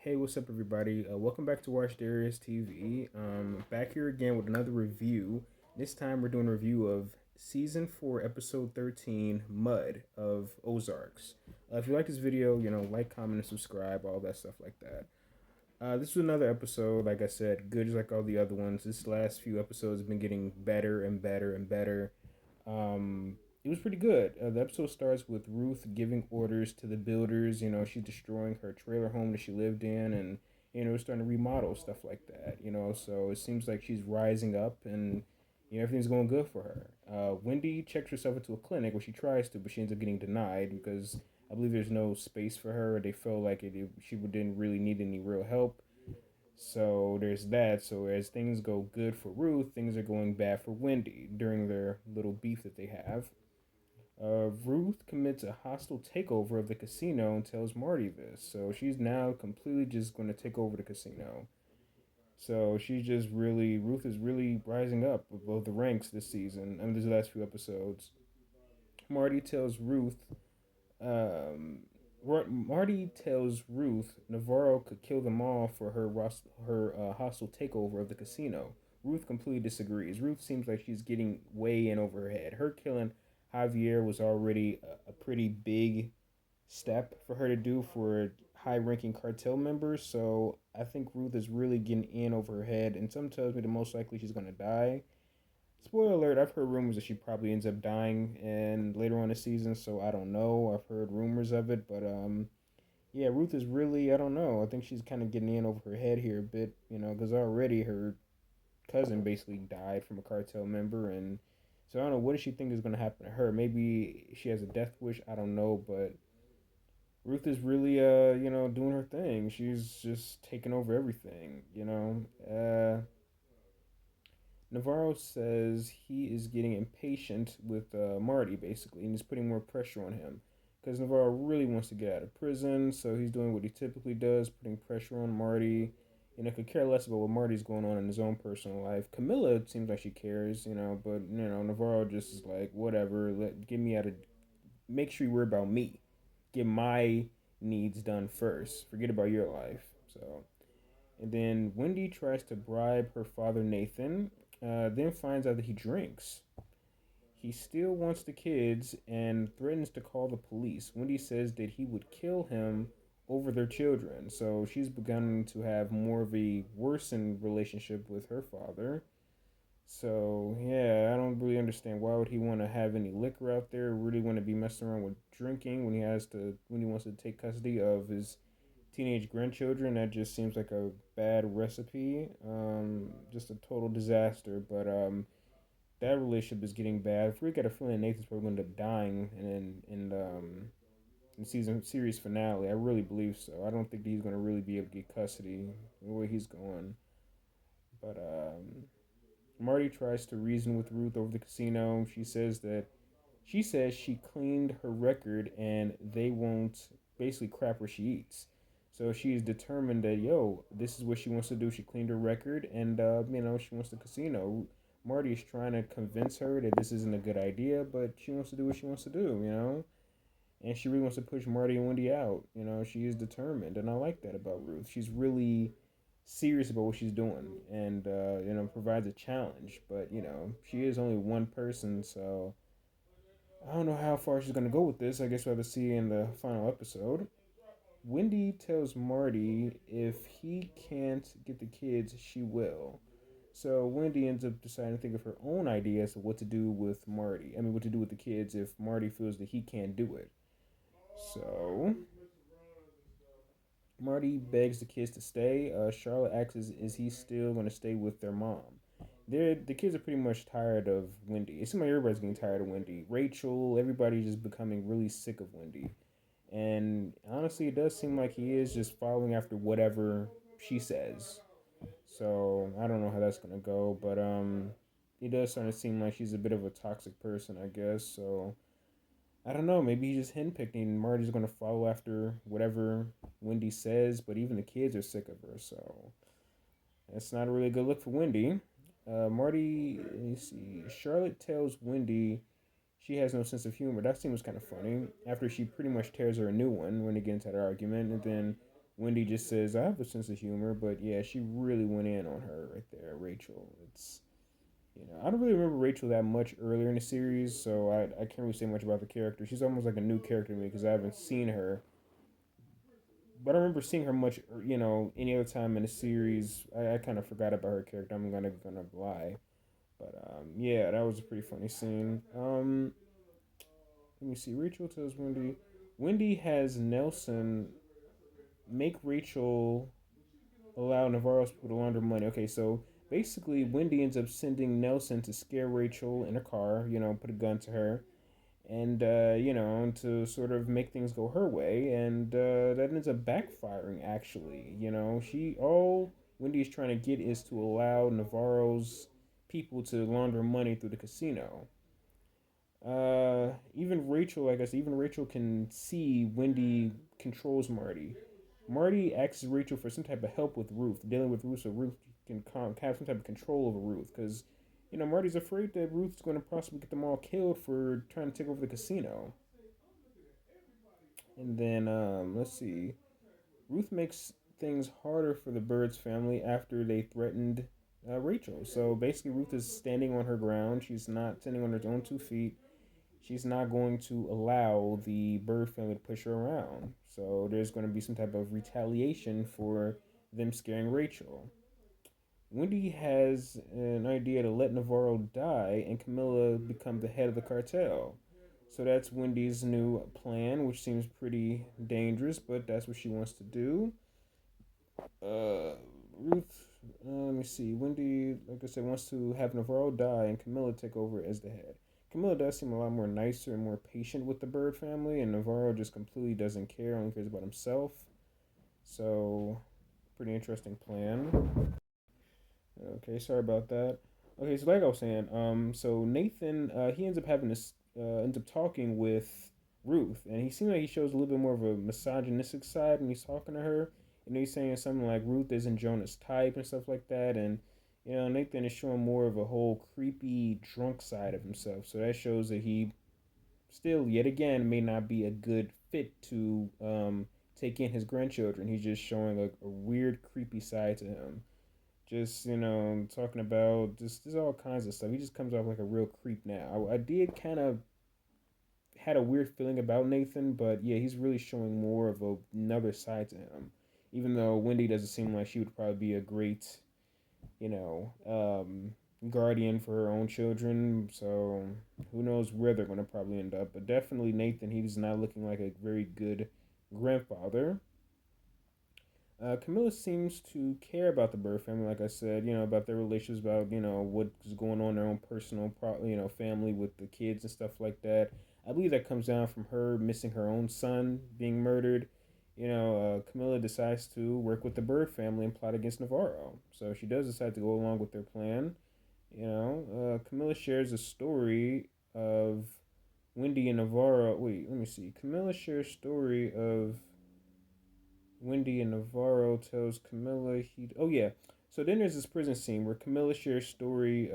Hey, what's up, everybody? Welcome back to Watch Darius TV. Back here again with another review. This time we're doing a review of Season 4, Episode 13, Mud of Ozarks. If you like this video, like, comment, and subscribe, all that stuff like that. This was another episode, like I said, good just like all the other ones. This last few episodes have been getting better and better and better. It was pretty good. The episode starts with Ruth giving orders to the builders. She's destroying her trailer home that she lived in, and starting to remodel stuff like that. So it seems like she's rising up, and everything's going good for her. Wendy checks herself into a clinic where she tries to, but she ends up getting denied because I believe there's no space for her. They felt like she didn't really need any real help. So there's that. So as things go good for Ruth, things are going bad for Wendy during their little beef that they have. Ruth commits a hostile takeover of the casino and tells Marty this. So she's now completely just going to take over the casino. So Ruth is really rising up above the ranks this season. I mean, these last few episodes. Marty tells Ruth, um, Marty tells Ruth Navarro could kill them all for her hostile takeover of the casino. Ruth completely disagrees. Ruth seems like she's getting way in over her head. Her killing Javier was already a pretty big step for her to do for high-ranking cartel members. So I think Ruth is really getting in over her head, and some tells me that most likely she's gonna die. Spoiler alert, I've heard rumors that she probably ends up dying and later on the season, so I don't know. I've heard rumors of it, but yeah, Ruth is really, I don't know. I think she's kind of getting in over her head here a bit, because already her cousin basically died from a cartel member, and so I don't know, what does she think is going to happen to her? Maybe she has a death wish, I don't know, but Ruth is really doing her thing. She's just taking over everything. Navarro says he is getting impatient with Marty, basically, and he's putting more pressure on him. Because Navarro really wants to get out of prison, so he's doing what he typically does, putting pressure on Marty. Could care less about what Marty's going on in his own personal life. Camilla seems like she cares, but, Navarro just is like, whatever, get me out of, make sure you worry about me. Get my needs done first. Forget about your life. So, and then Wendy tries to bribe her father Nathan, then finds out that he drinks. He still wants the kids and threatens to call the police. Wendy says that he would kill him over their children. So she's begun to have more of a worsened relationship with her father. So yeah, I don't really understand why would he want to have any liquor out there. Really want to be messing around with drinking when he wants to take custody of his teenage grandchildren. That just seems like a bad recipe. Just a total disaster. But that relationship is getting bad. I really got a feeling Nathan's probably going to end up dying, and in season series finale. I really believe so. I don't think he's going to really be able to get custody the way he's going. But Marty tries to reason with Ruth over the casino. She says she cleaned her record and they won't basically crap where she eats. So she's determined that this is what she wants to do. She cleaned her record and she wants the casino. Marty is trying to convince her that this isn't a good idea, but she wants to do what she wants to do. And she really wants to push Marty and Wendy out. She is determined, and I like that about Ruth. She's really serious about what she's doing, and provides a challenge. But she is only one person, so I don't know how far she's gonna go with this. I guess we'll have to see in the final episode. Wendy tells Marty if he can't get the kids, she will. So Wendy ends up deciding to think of her own ideas of what to do with Marty. I mean, what to do with the kids if Marty feels that he can't do it. So Marty begs the kids to stay. Charlotte asks, is he still going to stay with their mom? The kids are pretty much tired of Wendy. It seems like everybody's getting tired of Wendy. Rachel, everybody's just becoming really sick of Wendy. And honestly, it does seem like he is just following after whatever she says. So I don't know how that's gonna go, but it does start to seem like she's a bit of a toxic person, I guess. So I don't know. Maybe he's just henpicking. And Marty's gonna follow after whatever Wendy says, but even the kids are sick of her. So that's not a really good look for Wendy. Marty, let me see. Charlotte tells Wendy she has no sense of humor. That seems kind of funny. After she pretty much tears her a new one when they get into that argument, and then Wendy just says, I have a sense of humor, but yeah, she really went in on her right there, Rachel. I don't really remember Rachel that much earlier in the series, so I can't really say much about the character. She's almost like a new character to me because I haven't seen her. But I remember seeing her much, any other time in the series. I kind of forgot about her character. I'm gonna lie, but yeah, that was a pretty funny scene. Let me see. Rachel tells Wendy. Wendy has Nelson make Rachel allow Navarro's people to launder money. Okay, so basically, Wendy ends up sending Nelson to scare Rachel in a car. Put a gun to her, and to sort of make things go her way, and that ends up backfiring. Actually, she all Wendy's trying to get is to allow Navarro's people to launder money through the casino. Even Rachel, I guess, even Rachel can see Wendy controls Marty. Marty asks Rachel for some type of help with Ruth, dealing with Ruth, so Ruth can have some type of control over Ruth, because Marty's afraid that Ruth's going to possibly get them all killed for trying to take over the casino. And then let's see, Ruth makes things harder for the Birds family after they threatened Rachel. So basically, Ruth is standing on her ground. She's not standing on her own 2 feet. She's not going to allow the Bird family to push her around. So there's going to be some type of retaliation for them scaring Rachel. Wendy has an idea to let Navarro die and Camilla become the head of the cartel. So that's Wendy's new plan, which seems pretty dangerous, but that's what she wants to do. Uh, Ruth, let me see. Wendy, like I said, wants to have Navarro die and Camilla take over as the head. Camilla does seem a lot more nicer and more patient with the Bird family, and Navarro just completely doesn't care, only cares about himself. So, pretty interesting plan. Okay, sorry about that. Okay, so like I was saying, so Nathan, he ends up having this, ends up talking with Ruth, and he seems like he shows a little bit more of a misogynistic side when he's talking to her. He's saying something like Ruth isn't Jonah's type and stuff like that, and Nathan is showing more of a whole creepy drunk side of himself. So that shows that he still, yet again, may not be a good fit to take in his grandchildren. He's just showing a weird, creepy side to him, just talking about just all kinds of stuff. He just comes off like a real creep now. I did kind of had a weird feeling about Nathan, but yeah, he's really showing more of another side to him. Even though Wendy doesn't seem like she would probably be a great, you know, guardian for her own children. So who knows where they're going to probably end up. But definitely Nathan, he's not looking like a very good grandfather. Camilla seems to care about the Bird family, like I said, about their relationships, about, what's going on in their own personal, family with the kids and stuff like that. I believe that comes down from her missing her own son being murdered. Camilla decides to work with the Bird family and plot against Navarro. So she does decide to go along with their plan. Camilla shares a story of Wendy and Navarro. Wait, let me see. Camilla shares a story of Wendy and Navarro tells Camilla he. Oh yeah. So then there's this prison scene where Camilla shares story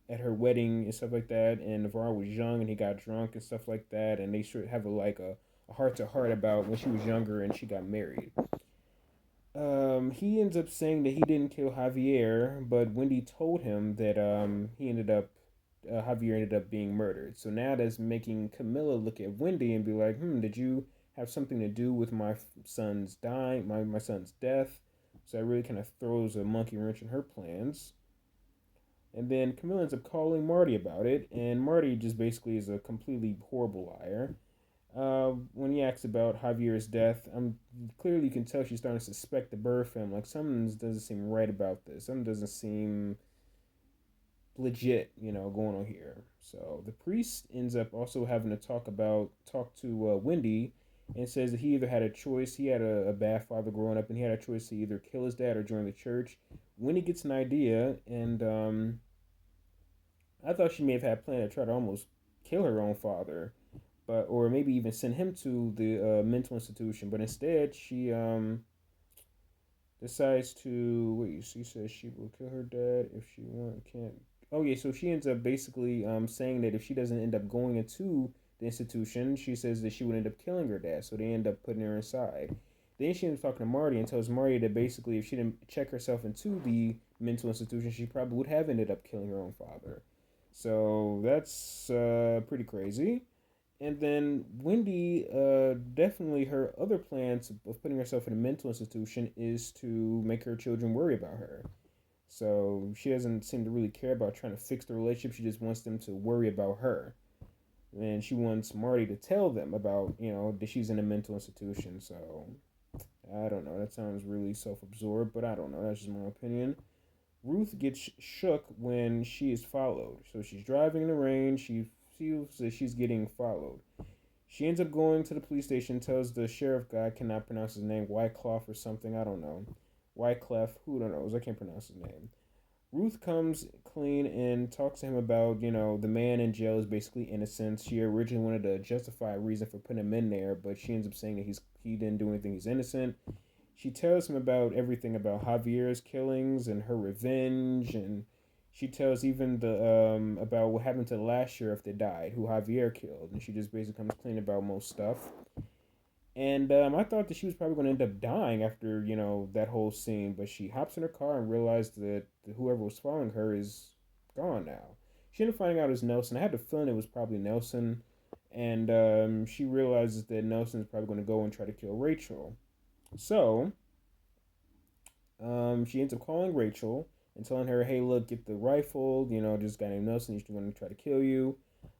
at her wedding and stuff like that, and Navarro was young and he got drunk and stuff like that, and they sort of have a heart to heart about when she was younger and she got married. He ends up saying that he didn't kill Javier, but Wendy told him that Javier ended up being murdered. So now that's making Camilla look at Wendy and be like, did you have something to do with my son's dying, my son's death? So that really kind of throws a monkey wrench in her plans. And then Camilla ends up calling Marty about it, and Marty just basically is a completely horrible liar. When he asks about Javier's death, I'm clearly you can tell she's starting to suspect the Bird family. Like something doesn't seem right about this. Something doesn't seem legit, going on here. So the priest ends up also having to talk to Wendy, and says that he either had a choice. He had a bad father growing up, and he had a choice to either kill his dad or join the church. Wendy gets an idea, and I thought she may have had a plan to try to almost kill her own father, but or maybe even send him to the mental institution. But instead, she decides to wait. She says she will kill her dad if she can't. Oh yeah, so she ends up basically saying that if she doesn't end up going into the institution, she says that she would end up killing her dad. So they end up putting her inside. Then she ends up talking to Marty and tells Marty that basically if she didn't check herself into the mental institution, she probably would have ended up killing her own father. So that's pretty crazy. And then Wendy, definitely her other plans of putting herself in a mental institution is to make her children worry about her. So she doesn't seem to really care about trying to fix the relationship. She just wants them to worry about her. And she wants Marty to tell them about, that she's in a mental institution. So I don't know. That sounds really self absorbed, but I don't know. That's just my opinion. Ruth gets shook when she is followed. So she's driving in the rain. She feels that she's getting followed. She ends up going to the police station, tells the sheriff guy, I cannot pronounce his name, Wycliffe or something, I don't know. Wycliffe, who knows? I can't pronounce his name. Ruth comes clean and talks to him about, the man in jail is basically innocent. She originally wanted to justify a reason for putting him in there, but she ends up saying that he didn't do anything, he's innocent. She tells him about everything about Javier's killings and her revenge, and she tells even the about what happened to the last sheriff that died, who Javier killed, and she just basically comes clean about most stuff. And I thought that she was probably going to end up dying after that whole scene, but she hops in her car and realized that whoever was following her is gone now. She ended up finding out it was Nelson. I had the feeling it was probably Nelson, and she realizes that Nelson is probably going to go and try to kill Rachel. So she ends up calling Rachel and telling her, "Hey, look, get the rifle. This guy named Nelson. He's going to try to kill you."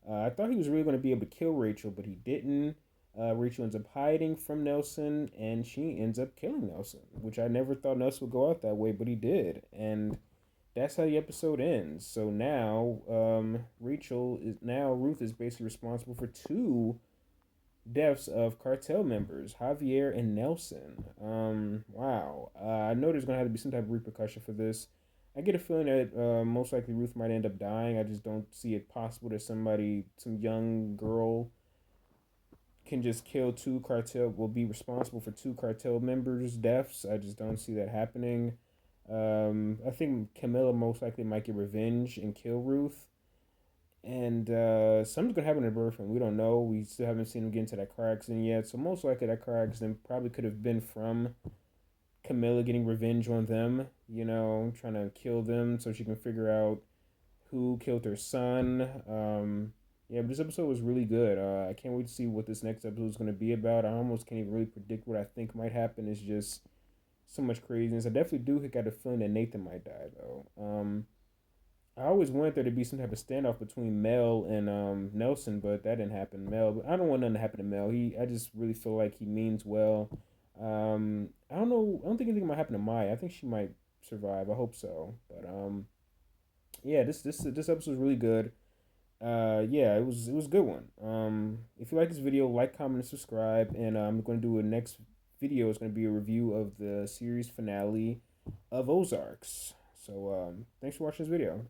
I thought he was really going to be able to kill Rachel, but he didn't. Rachel ends up hiding from Nelson, and she ends up killing Nelson, which I never thought Nelson would go out that way, but he did, and that's how the episode ends. So now, Ruth is basically responsible for two deaths of cartel members, Javier and Nelson. Wow. I know there's gonna have to be some type of repercussion for this. I get a feeling that most likely Ruth might end up dying. I just don't see it possible that some young girl, can just kill will be responsible for two cartel members' deaths. I just don't see that happening. I think Camilla most likely might get revenge and kill Ruth. And something's gonna happen to Burford. We don't know. We still haven't seen him get into that car accident yet. So most likely that car accident probably could have been from Camilla getting revenge on them. Trying to kill them so she can figure out who killed her son. Yeah, but this episode was really good. I can't wait to see what this next episode is going to be about. I almost can't even really predict what I think might happen. It's just so much craziness. I definitely do got a feeling that Nathan might die, though. I always wanted there to be some type of standoff between Mel and Nelson, but that didn't happen. I don't want nothing to happen to Mel. I just really feel like he means well. I don't know. I don't think anything might happen to Maya. I think she might survive. I hope so. But yeah, this episode was really good. Yeah, it was a good one. If you like this video, like, comment, and subscribe. And I'm going to do a next video. It's going to be a review of the series finale of Ozarks. So thanks for watching this video.